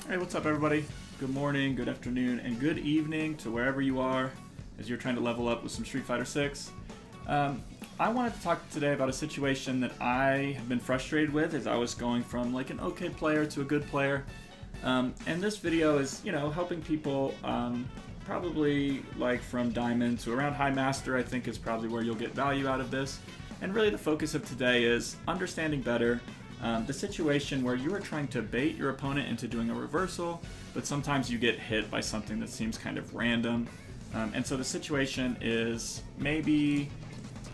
Hey, what's up everybody? Good morning, good afternoon, and good evening to wherever you are as you're trying to level up with some Street Fighter 6. I wanted to talk today about a situation that I have been frustrated with as I was going from like an okay player to a good player. And this video is, helping people probably like from Diamond to around High Master. I think is probably where you'll get value out of this. And really the focus of today is understanding better the situation where you are trying to bait your opponent into doing a reversal, but sometimes you get hit by something that seems kind of random. And so the situation is maybe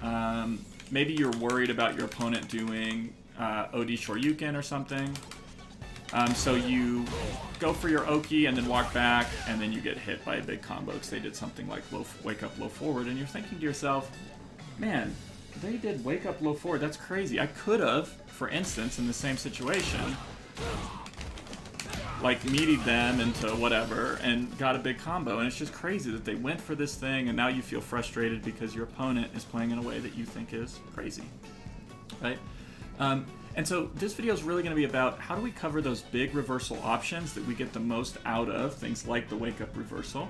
you're worried about your opponent doing OD Shoryuken or something. So you go for your Oki and then walk back, and then you get hit by a big combo because they did something like Wakeup Low Forward, and you're thinking to yourself, man, they did Wakeup Low Forward, that's crazy. I could have, for instance, in the same situation, like meatied them into whatever and got a big combo, and it's just crazy that they went for this thing, and now you feel frustrated because your opponent is playing in a way that you think is crazy, right? And so this video is really going to be about how do we cover those big reversal options that we get the most out of, things like the wake up reversal,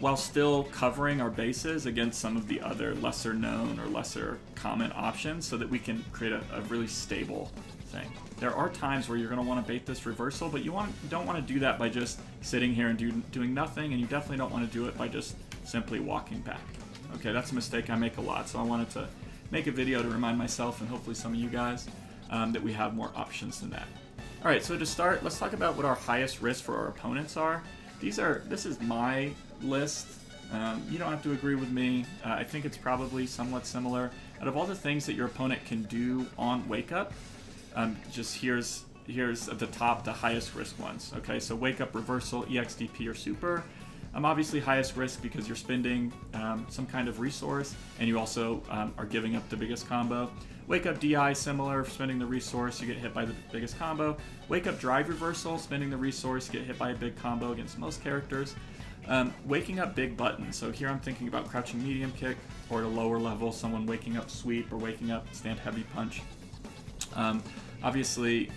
while still covering our bases against some of the other lesser known or lesser common options so that we can create a really stable thing. There are times where you're going to want to bait this reversal, but you don't want to do that by just sitting here and doing nothing, and you definitely don't want to do it by just simply walking back. Okay, that's a mistake I make a lot, so I wanted to make a video to remind myself and hopefully some of you guys that we have more options than that. Alright, so to start, let's talk about what our highest risks for our opponents are. This is my list. You don't have to agree with me. I think it's probably somewhat similar. Out of all the things that your opponent can do on Wake Up, just here's at the top the highest risk ones. Okay, so Wake Up Reversal, EXDP, or Super. Obviously highest risk because you're spending some kind of resource, and you also are giving up the biggest combo. Wake Up DI, similar, spending the resource, you get hit by the biggest combo. Wake Up Drive Reversal, spending the resource, you get hit by a big combo against most characters. Waking Up Big Button, so here I'm thinking about Crouching Medium Kick, or at a lower level, someone waking up Sweep, or waking up Stand Heavy Punch. Obviously,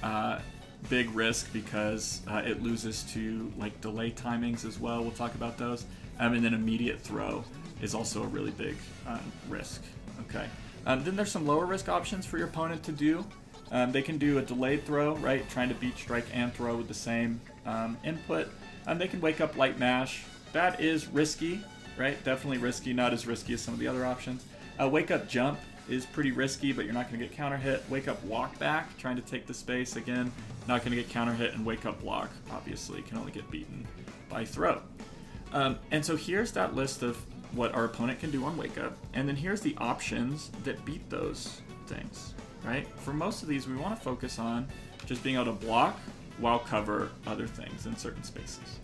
big risk because it loses to like delay timings as well. We'll talk about those. And then immediate throw is also a really big risk. Okay. Then there's some lower risk options for your opponent to do. They can do a delayed throw, right? Trying to beat strike and throw with the same input. They can wake up light mash. That is risky, right? Definitely risky. Not as risky as some of the other options. Wake up jump is pretty risky, but you're not going to get counter hit. Wake up walk back, trying to take the space again, not going to get counter hit. And wake up block, obviously, can only get beaten by throw. And so here's that list of what our opponent can do on wake up, and then here's the options that beat those things, right? For most of these, we want to focus on just being able to block while cover other things in certain spaces.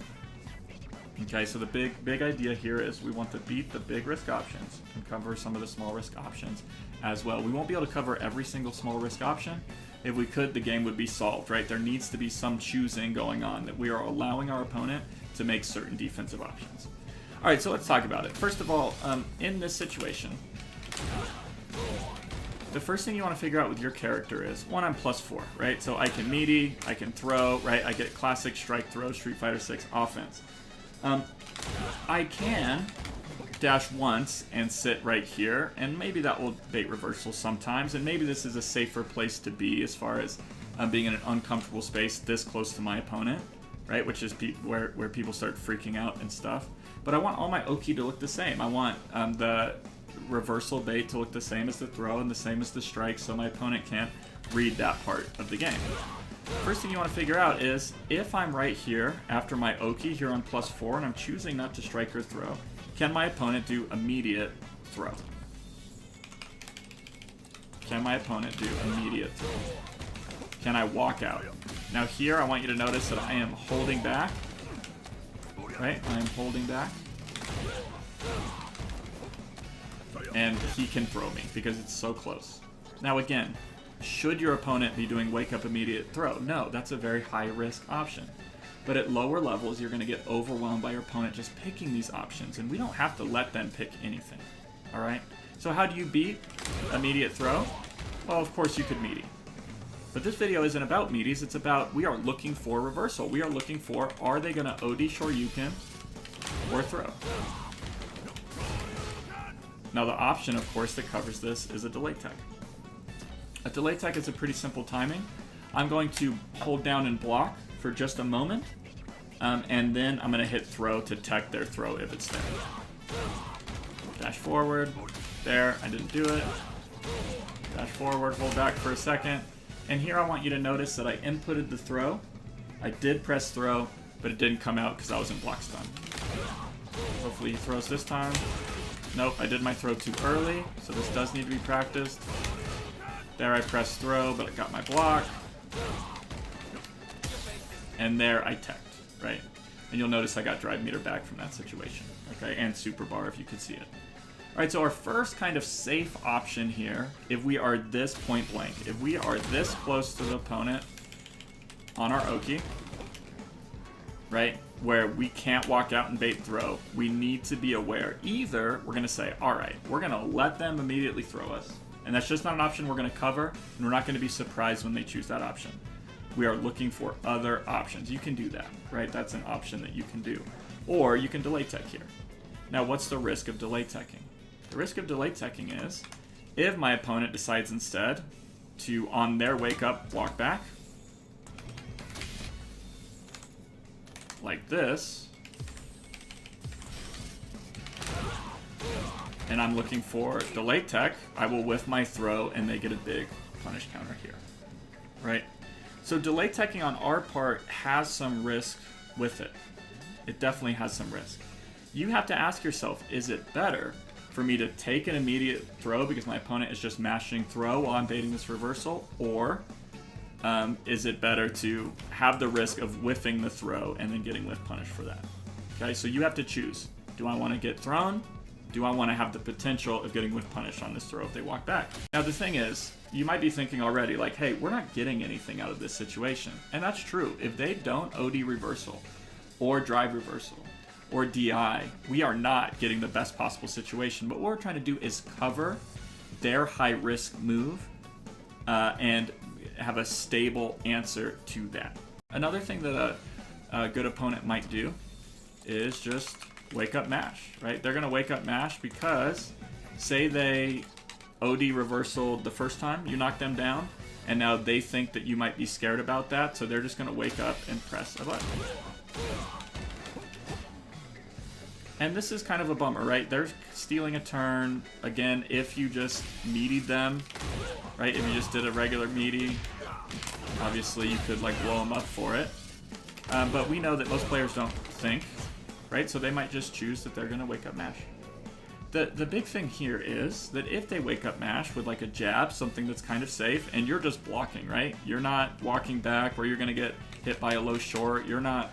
Okay, so the big idea here is we want to beat the big risk options and cover some of the small risk options as well. We won't be able to cover every single small risk option. If we could, the game would be solved, right? There needs to be some choosing going on, that we are allowing our opponent to make certain defensive options. Alright, so let's talk about it. First of all, in this situation, the first thing you want to figure out with your character is, one, I'm +4, right? So I can meaty, I can throw, right? I get classic strike throw, Street Fighter 6 offense. I can dash once and sit right here, and maybe that will bait reversal sometimes, and maybe this is a safer place to be as far as being in an uncomfortable space this close to my opponent, right? Which is where people start freaking out and stuff. But I want all my Oki to look the same. I want the reversal bait to look the same as the throw and the same as the strike, so my opponent can't read that part of the game. First thing you want to figure out is, if I'm right here after my Oki here on +4 and I'm choosing not to strike or throw, can my opponent do immediate throw? Can my opponent do immediate throw? Can I walk out? Now here I want you to notice that I am holding back. Right? I am holding back. And he can throw me because it's so close. Now again, should your opponent be doing wake up immediate throw? No, that's a very high risk option. But at lower levels, you're going to get overwhelmed by your opponent just picking these options, and we don't have to let them pick anything. Alright? So how do you beat immediate throw? Well, of course you could meaty. But this video isn't about meaties, it's about we are looking for reversal. We are looking for, are they going to OD Shoryuken or throw? Now the option, of course, that covers this is a delay tech. A delay tech is a pretty simple timing. I'm going to hold down and block for just a moment, and then I'm going to hit throw to tech their throw if it's there. Dash forward. There, I didn't do it. Dash forward, hold back for a second. And here I want you to notice that I inputted the throw. I did press throw, but it didn't come out because I was in block stun. Hopefully he throws this time. Nope, I did my throw too early, so this does need to be practiced. There I pressed throw, but I got my block. And there I teched, right? And you'll notice I got drive meter back from that situation, okay? And super bar if you could see it. All right, so our first kind of safe option here, if we are this point blank, if we are this close to the opponent on our Oki, right, where we can't walk out and bait throw, we need to be aware. Either we're going to say, all right, we're going to let them immediately throw us, and that's just not an option we're going to cover, and we're not going to be surprised when they choose that option. We are looking for other options. You can do that, right? That's an option that you can do. Or you can delay tech here. Now, what's the risk of delay teching? The risk of delay teching is if my opponent decides instead to, on their wake up, walk back, like this, and I'm looking for delay tech, I will whiff my throw and they get a big punish counter here, right? So delay teching on our part has some risk with it. It definitely has some risk. You have to ask yourself, is it better for me to take an immediate throw because my opponent is just mashing throw while I'm baiting this reversal, or is it better to have the risk of whiffing the throw and then getting whiff punish for that? Okay, so you have to choose. Do I want to get thrown? Do I want to have the potential of getting whiff punish on this throw if they walk back? Now the thing is, you might be thinking already like, hey, we're not getting anything out of this situation. And that's true. If they don't OD reversal or drive reversal or DI, we are not getting the best possible situation. But what we're trying to do is cover their high-risk move and have a stable answer to that. Another thing that a good opponent might do is just wake up mash, right? They're going to wake up mash because, say they OD reversal the first time, you knock them down, and now they think that you might be scared about that, so they're just going to wake up and press a button. And this is kind of a bummer, right? They're stealing a turn. Again, if you just meatied them, right? If you just did a regular meaty, obviously you could like blow them up for it. But we know that most players don't think, right? So they might just choose that they're going to wake up mash. The big thing here is that if they wake up mash with like a jab, something that's kind of safe, and you're just blocking, right? You're not walking back where you're going to get hit by a low short. You're not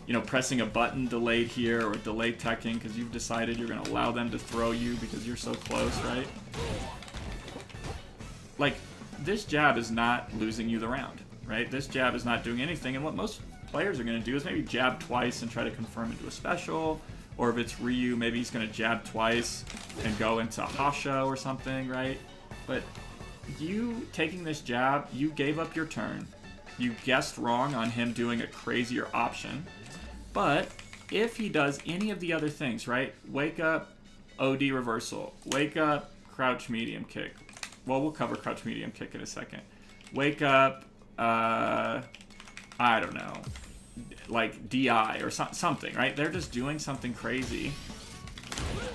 you know, pressing a button delayed here or delay teching because you've decided you're going to allow them to throw you because you're so close, right? Like, this jab is not losing you the round, right? This jab is not doing anything, and what most players are going to do is maybe jab twice and try to confirm into a special, or if it's Ryu, maybe he's going to jab twice and go into Hasha or something, right? But you taking this jab, you gave up your turn. You guessed wrong on him doing a crazier option. But if he does any of the other things, right? Wake up, OD reversal. Wake up, crouch medium kick. Well, we'll cover crouch medium kick in a second. Wake up, I don't know, like DI or something, right? They're just doing something crazy.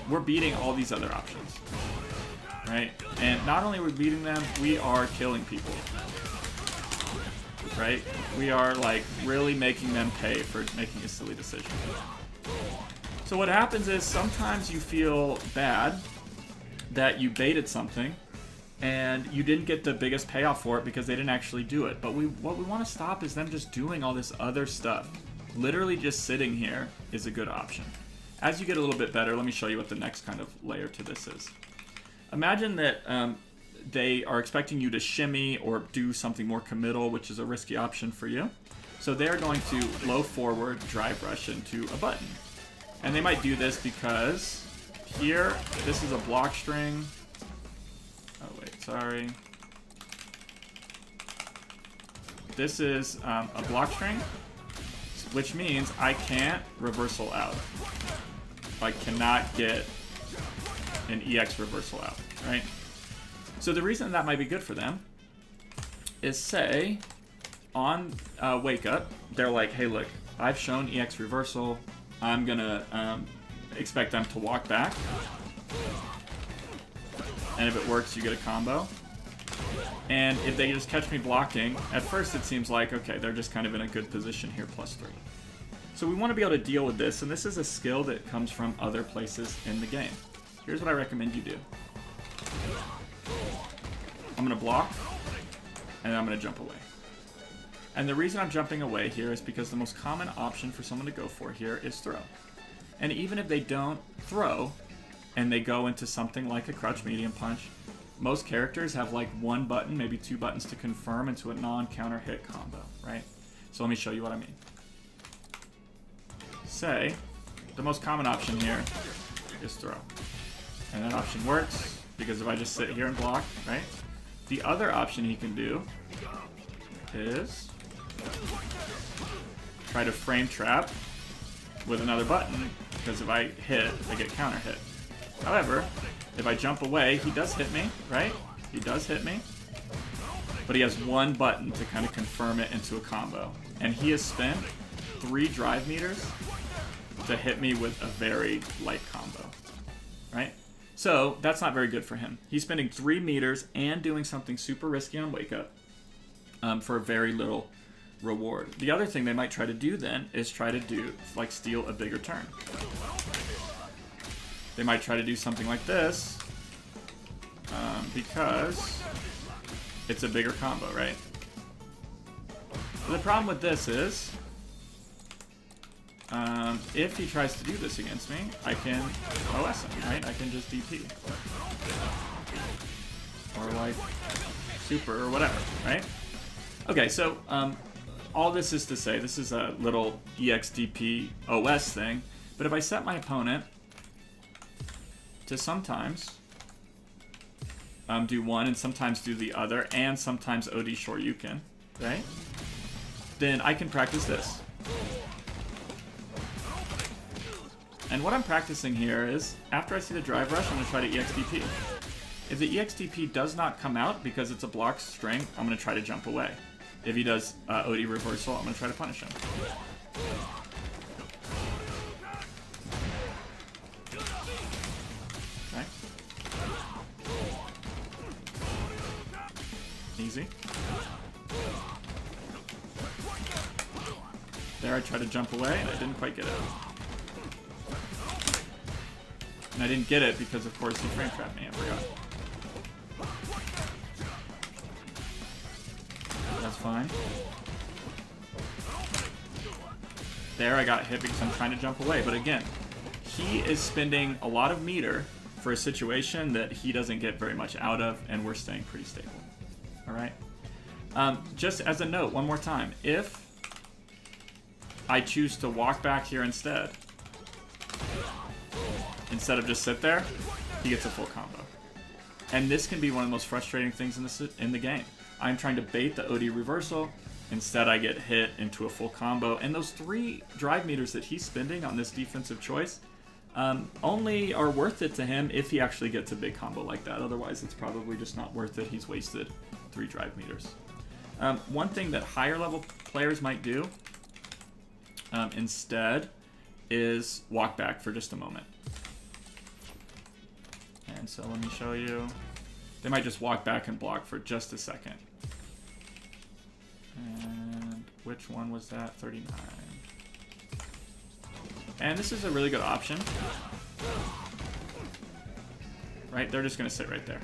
We're beating all these other options, right? And not only are we beating them, we are killing people. Right? We are like really making them pay for making a silly decision. So what happens is sometimes you feel bad that you baited something and you didn't get the biggest payoff for it because they didn't actually do it. But what we want to stop is them just doing all this other stuff. Literally just sitting here is a good option. As you get a little bit better, let me show you what the next kind of layer to this is. Imagine that they are expecting you to shimmy or do something more committal, which is a risky option for you. So they're going to low forward drive rush into a button. And they might do this because here, this is a block string. Oh wait, sorry. this is a block string, which means I can't reversal out. I cannot get an EX reversal out, right? So the reason that might be good for them is, say, on Wake Up, they're like, hey, look, I've shown EX reversal. I'm gonna expect them to walk back. And if it works, you get a combo. And if they just catch me blocking, at first it seems like, okay, they're just kind of in a good position here, +3. So we want to be able to deal with this, and this is a skill that comes from other places in the game. Here's what I recommend you do. I'm going to block, and then I'm going to jump away. And the reason I'm jumping away here is because the most common option for someone to go for here is throw. And even if they don't throw, and they go into something like a crouch medium punch, most characters have like 1 button, maybe 2 buttons to confirm into a non-counter hit combo, right? So let me show you what I mean. Say, the most common option here is throw. And that option works, because if I just sit here and block, right? The other option he can do is try to frame trap with another button, because if I hit, I get counter hit. However, if I jump away, he does hit me, right? He does hit me. But he has 1 button to kind of confirm it into a combo. And he has spent 3 drive meters to hit me with a very light combo, right? So that's not very good for him. He's spending 3 meters and doing something super risky on Wake Up for very little reward. The other thing they might try to do then is try to do, like, steal a bigger turn. They might try to do something like this because it's a bigger combo, right? But the problem with this is if he tries to do this against me, I can OS him, right? I can just DP. Or like super or whatever, right? Okay, so all this is to say, this is a little EXDP OS thing, but if I set my opponent to sometimes do one and sometimes do the other, and sometimes OD Shoryuken, right? Then I can practice this. And what I'm practicing here is, after I see the drive rush, I'm going to try to EXDP. If the EXDP does not come out because it's a block string, I'm going to try to jump away. If he does OD reversal, I'm going to try to punish him. Okay. Easy. There I tried to jump away and I didn't quite get it. And I didn't get it because, of course, he frame trapped me. I forgot. That's fine. There I got hit because I'm trying to jump away. But again, he is spending a lot of meter for a situation that he doesn't get very much out of, and we're staying pretty stable. Alright? Just as a note, one more time. If I choose to walk back here instead of just sit there, he gets a full combo. And this can be one of the most frustrating things in the game. I'm trying to bait the OD reversal, instead I get hit into a full combo, and those 3 drive meters that he's spending on this defensive choice only are worth it to him if he actually gets a big combo like that. Otherwise, it's probably just not worth it. He's wasted 3 drive meters. One thing that higher level players might do instead is walk back for just a moment. And so let me show you. They might just walk back and block for just a second. And which one was that? 39. And this is a really good option. Right? They're just going to sit right there.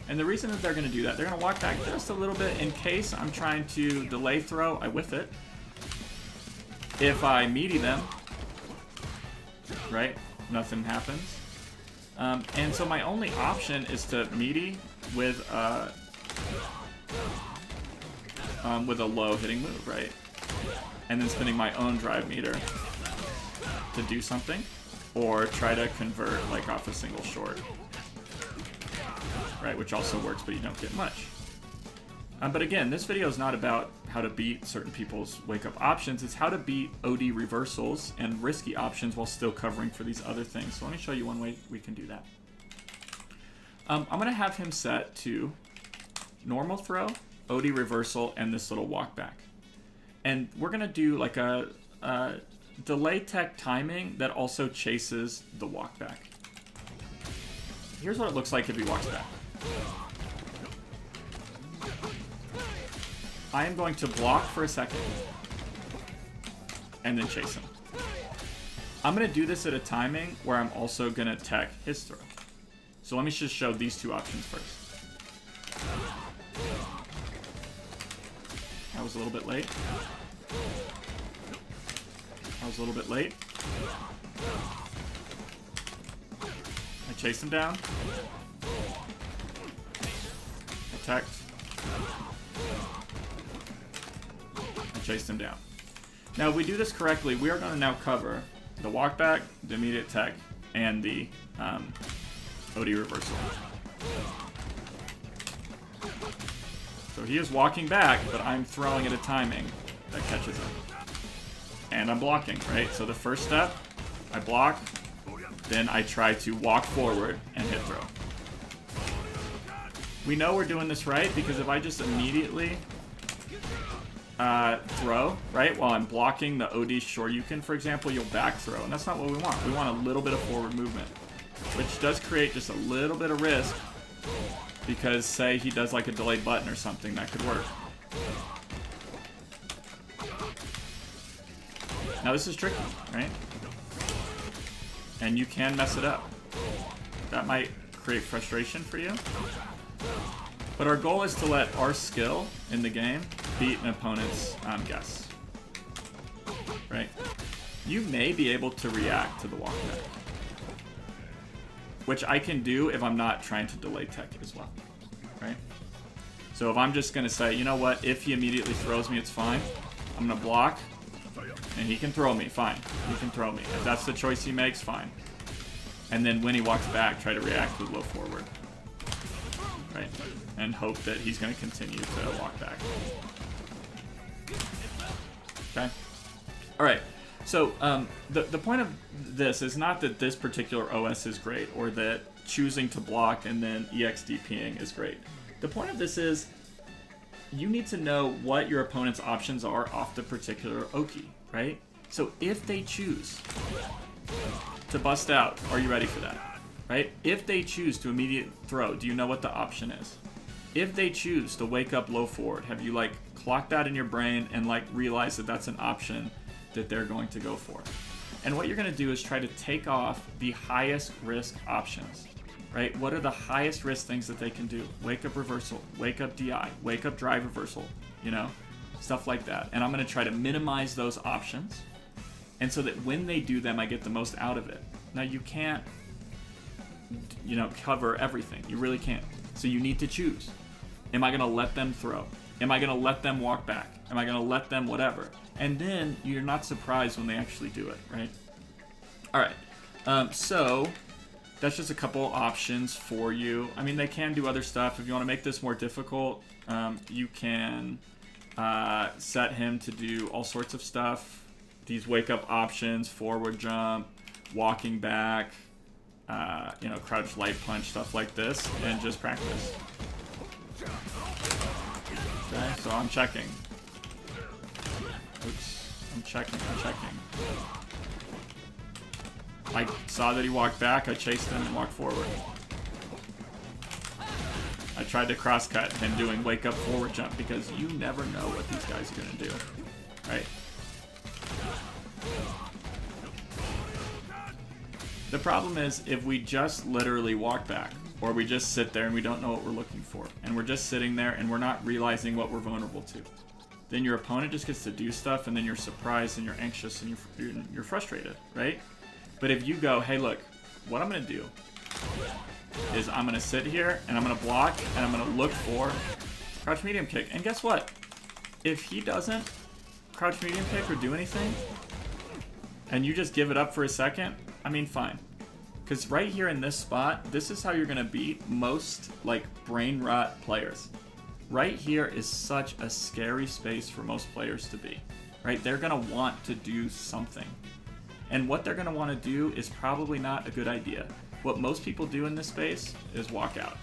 And the reason that they're going to do that, they're going to walk back just a little bit in case I'm trying to delay throw. I whiff it. If I meaty them, right? Nothing happens. And so my only option is to meaty with a low hitting move, right? And then spending my own drive meter to do something, or try to convert like off a single short, right? Which also works, but you don't get much. But again, this video is not about how to beat certain people's wake up options. It's how to beat OD reversals and risky options while still covering for these other things. So let me show you one way we can do that. I'm going to have him set to normal throw, OD reversal, and this little walk back. And we're going to do like a delay tech timing that also chases the walk back. Here's what it looks like if he walks back. I am going to block for a second and then chase him. I'm going to do this at a timing where I'm also going to tech his throw. So let me just show these two options first. That was a little bit late. I was a little bit late. I chased him down. Protect. I chased him down. Now, if we do this correctly, we are going to now cover the walk back, the immediate tech, and the OD reversal. So he is walking back, but I'm throwing at a timing that catches him. And I'm blocking, right? So the first step, I block, then I try to walk forward and hit throw. We know we're doing this right because if I just immediately throw, right, while I'm blocking the OD Shoryuken, for example, you'll back throw, and that's not what we want. We want a little bit of forward movement, which does create just a little bit of risk because, say, he does like a delayed button or something, that could work. Now this is tricky, right? And you can mess it up. That might create frustration for you. But our goal is to let our skill in the game beat an opponent's guess. Right? You may be able to react to the walk back, which I can do if I'm not trying to delay tech as well. Right? So if I'm just going to say, you know what, if he immediately throws me, it's fine. I'm going to block. And he can throw me, fine. He can throw me. If that's the choice he makes, fine. And then when he walks back, try to react with low forward. Right? And hope that he's going to continue to walk back. Okay? Alright. So, the point of this is not that this particular OS is great, or that choosing to block and then EXDPing is great. The point of this is, you need to know what your opponent's options are off the particular Oki, right? So if they choose to bust out, are you ready for that, right? If they choose to immediate throw, do you know what the option is? If they choose to wake up low forward, have you like clocked that in your brain and like realized that that's an option that they're going to go for? And what you're going to do is try to take off the highest risk options. Right? What are the highest risk things that they can do? Wake up reversal, wake up DI, wake up drive reversal, you know, stuff like that. And I'm going to try to minimize those options, and so that when they do them, I get the most out of it. Now, you can't, you know, cover everything. You really can't. So you need to choose. Am I going to let them throw? Am I going to let them walk back? Am I going to let them whatever? And then you're not surprised when they actually do it, right? All right. So that's just a couple options for you. I mean, they can do other stuff. If you want to make this more difficult, you can set him to do all sorts of stuff. These wake up options, forward jump, walking back, you know, crouch light punch, stuff like this, and just practice. Okay, so I'm checking. Oops, I'm checking. I saw that he walked back, I chased him and walked forward. I tried to cross-cut him doing wake up forward jump because you never know what these guys are going to do, right? The problem is if we just literally walk back, or we just sit there and we don't know what we're looking for, and we're just sitting there and we're not realizing what we're vulnerable to, then your opponent just gets to do stuff and then you're surprised and you're anxious and you're frustrated, right? But if you go, hey, look, what I'm going to do is I'm going to sit here and I'm going to block and I'm going to look for crouch medium kick. And guess what? If he doesn't crouch medium kick or do anything, and you just give it up for a second, I mean, fine. Because right here in this spot, this is how you're going to beat most, like, brain rot players. right here is such a scary space for most players to be, right? They're gonna want to do something. And what they're gonna wanna do is probably not a good idea. What most people do in this space is walk out.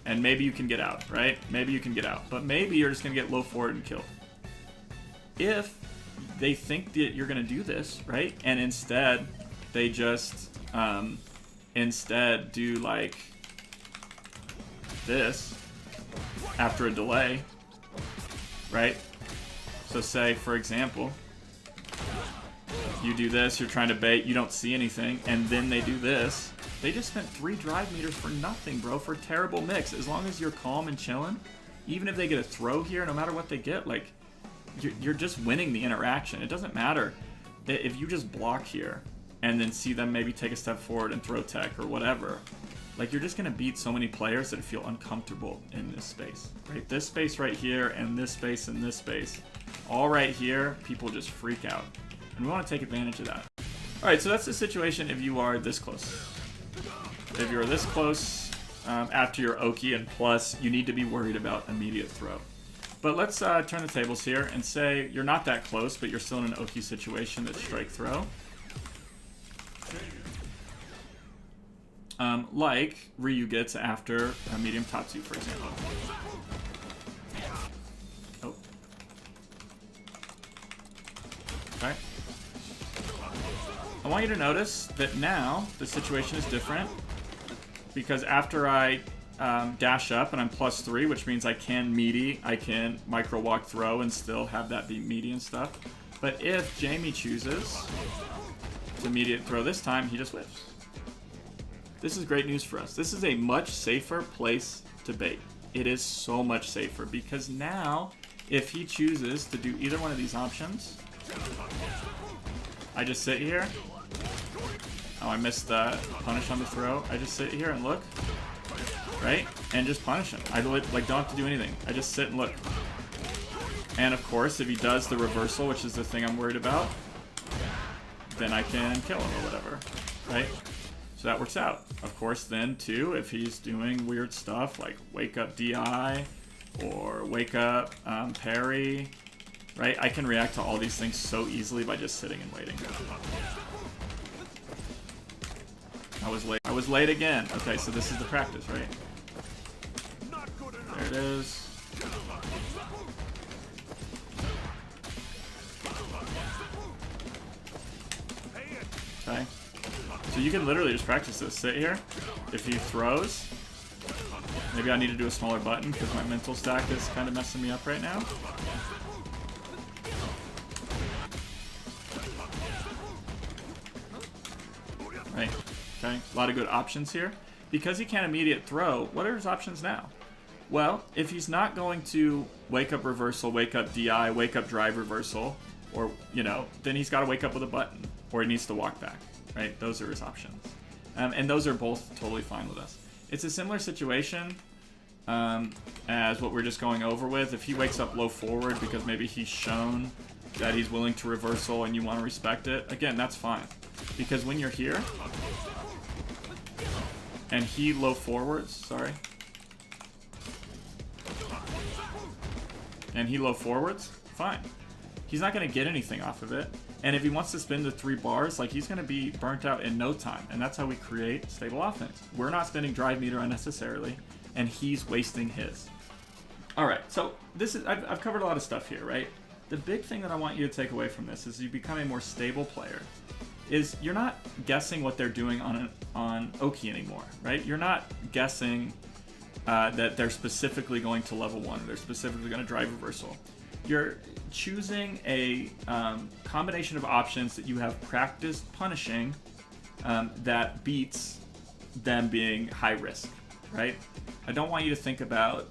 And maybe you can get out, right? Maybe you can get out, but maybe you're just gonna get low forward and killed. If they think that you're gonna do this, right? And instead, they just, instead do like this after a delay, right? So say, for example, you do this, you're trying to bait, you don't see anything, and then they do this. They just spent 3 drive meters for nothing, bro, for a terrible mix. As long as you're calm and chilling, even if they get a throw here, no matter what they get, like, you're just winning the interaction. It doesn't matter if you just block here and then see them maybe take a step forward and throw tech or whatever. Like, you're just going to beat so many players that feel uncomfortable in this space, right? This space right here and this space and this space, all right here, people just freak out. And we want to take advantage of that. All right, so that's the situation if you are this close. If you're this close after your Oki, and plus, you need to be worried about immediate throw. But let's turn the tables here and say you're not that close, but you're still in an Oki situation that's strike throw. Like Ryu gets after a medium Tatsu, for example. Oh. Okay. I want you to notice that now the situation is different, because after I dash up and I'm +3, which means I can meaty, I can micro walk throw and still have that be meaty and stuff. But if Jamie chooses to immediate throw this time, he just whiffs. This is great news for us. This is a much safer place to bait. It is so much safer, because now if he chooses to do either one of these options, I just sit here. Oh, I missed that punish on the throw. I just sit here and look, right? And just punish him. I like don't have to do anything. I just sit and look. And of course, if he does the reversal, which is the thing I'm worried about, then I can kill him or whatever, right? So that works out. Of course, then too, if he's doing weird stuff like wake up DI or wake up parry, right? I can react to all these things so easily by just sitting and waiting. I was late. I was late again. Okay, so this is the practice, right? There it is. Okay. So you can literally just practice this. Sit here. If he throws, maybe I need to do a smaller button because my mental stack is kind of messing me up right now. Right. Okay. A lot of good options here. Because he can't immediate throw, what are his options now? Well, if he's not going to wake up reversal, wake up DI, wake up drive reversal, or, you know, then he's got to wake up with a button, or he needs to walk back, right? Those are his options. And those are both totally fine with us. It's a similar situation as what we're just going over with. If he wakes up low forward because maybe he's shown that he's willing to reversal and you want to respect it, again, that's fine. Because when you're here, and he low forwards, sorry, and he low forwards, fine. He's not going to get anything off of it. And if he wants to spin the 3 bars, like, he's going to be burnt out in no time. And that's how we create stable offense. We're not spending drive meter unnecessarily, and he's wasting his. All right, so this is I've covered a lot of stuff here, right? The big thing that I want you to take away from this is you become a more stable player. Is you're not guessing what they're doing on Oki anymore, right? You're not guessing that they're specifically going to level 1, or they're specifically going to drive reversal. You're choosing a combination of options that you have practiced punishing that beats them being high risk, right? I don't want you to think about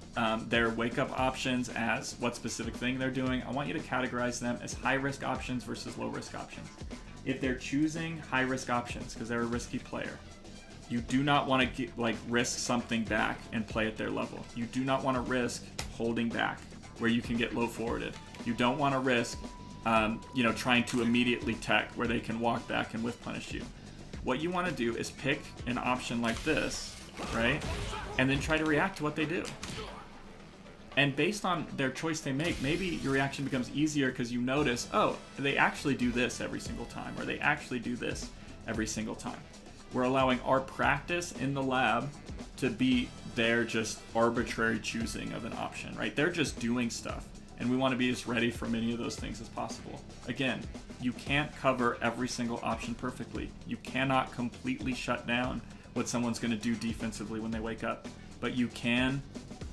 their wake up options as what specific thing they're doing. I want you to categorize them as high risk options versus low risk options. If they're choosing high risk options because they're a risky player, you do not want to risk something back and play at their level. You do not want to risk holding back where you can get low forwarded. You don't want to risk, trying to immediately tech where they can walk back and whiff punish you. What you want to do is pick an option like this, right? And then try to react to what they do. And based on their choice they make, maybe your reaction becomes easier because you notice, oh, they actually do this every single time, or they actually do this every single time. We're allowing our practice in the lab to be their just arbitrary choosing of an option, right? They're just doing stuff, and we want to be as ready for many of those things as possible. Again, you can't cover every single option perfectly. You cannot completely shut down what someone's going to do defensively when they wake up, but you can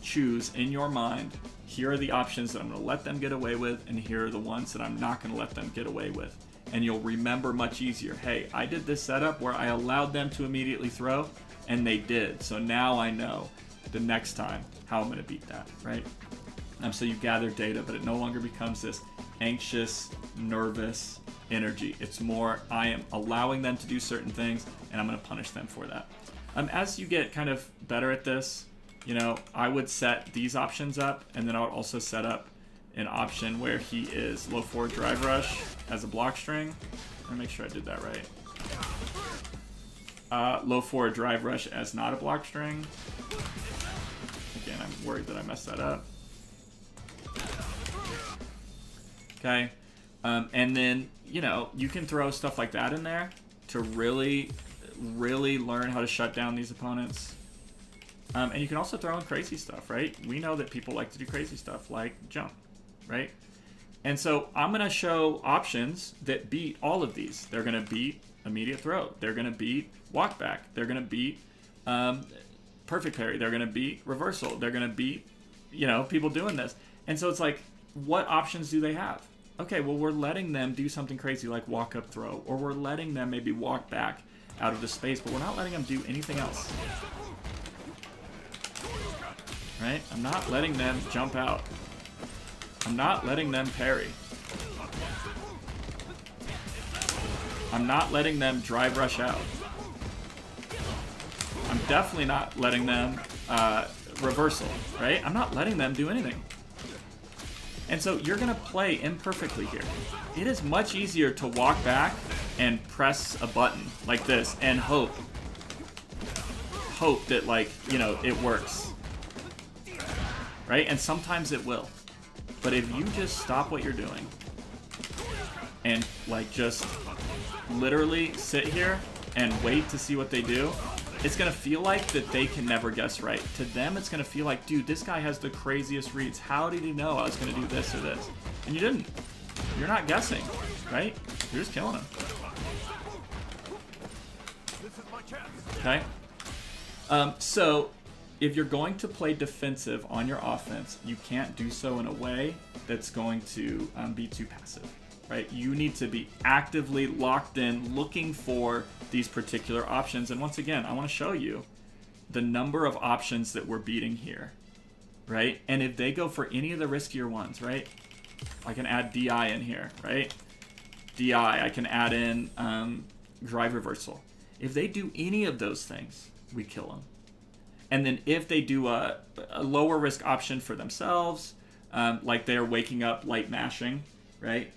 choose in your mind, here are the options that I'm going to let them get away with, and here are the ones that I'm not going to let them get away with. And you'll remember much easier, hey, I did this setup where I allowed them to immediately throw, and they did. So now I know the next time how I'm going to beat that, right? So you gather data, but it no longer becomes this anxious, nervous energy. It's more, I am allowing them to do certain things, and I'm going to punish them for that. As you get kind of better at this, you know, I would set these options up, and then I would also set up an option where he is low forward drive rush as a block string. Let me make sure I did that right. Low forward drive rush as not a block string. Again, I'm worried that I messed that up. Okay. And then, you know, you can throw stuff like that in there to really learn how to shut down these opponents. And you can also throw in crazy stuff, right? We know that people like to do crazy stuff like jump, right? And so I'm going to show options that beat all of these. They're going to beat immediate throw. They're going to beat walk back. They're going to beat perfect parry. They're going to beat reversal. They're going to beat, you know, people doing this. And so it's like, what options do they have? Okay, well, we're letting them do something crazy like walk up throw, or we're letting them maybe walk back out of the space, but we're not letting them do anything else. Right? I'm not letting them jump out. I'm not letting them parry. I'm not letting them drive rush out. I'm definitely not letting them reversal, right? I'm not letting them do anything. And so you're going to play imperfectly here. It is much easier to walk back and press a button like this and hope that, like, you know, it works. Right? And sometimes it will. But if you just stop what you're doing and, like, just literally sit here and wait to see what they do, it's going to feel like that they can never guess right. To them, it's going to feel like, dude, this guy has the craziest reads. How did he know I was going to do this or this? And you didn't. You're not guessing, right? You're just killing him. Okay? So, if you're going to play defensive on your offense, you can't do so in a way that's going to be too passive, right? You need to be actively locked in, looking for these particular options. And once again, I want to show you the number of options that we're beating here, right? And if they go for any of the riskier ones, right? I can add DI in here, right? DI, I can add in drive reversal. If they do any of those things, we kill them. And then if they do a lower risk option for themselves, like they're waking up light mashing, right?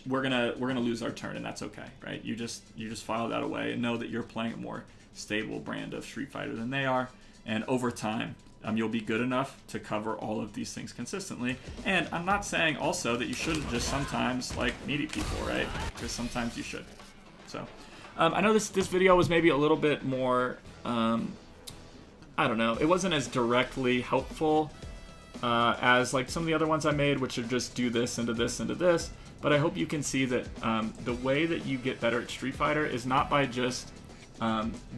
We're gonna lose our turn, and that's okay, right? You just file that away and know that you're playing a more stable brand of Street Fighter than they are, and over time, you'll be good enough to cover all of these things consistently. And I'm not saying also that you shouldn't just sometimes like meaty people, right? Because sometimes you should. So I know this video was maybe a little bit more. I don't know, it wasn't as directly helpful as like some of the other ones I made, which are just do this into this into this. But I hope you can see that the way that you get better at Street Fighter is not by just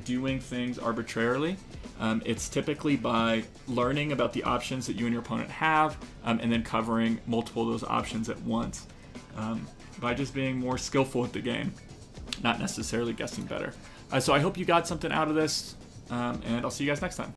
doing things arbitrarily. It's typically by learning about the options that you and your opponent have, and then covering multiple of those options at once. By just being more skillful at the game, not necessarily guessing better. So I hope you got something out of this. And I'll see you guys next time.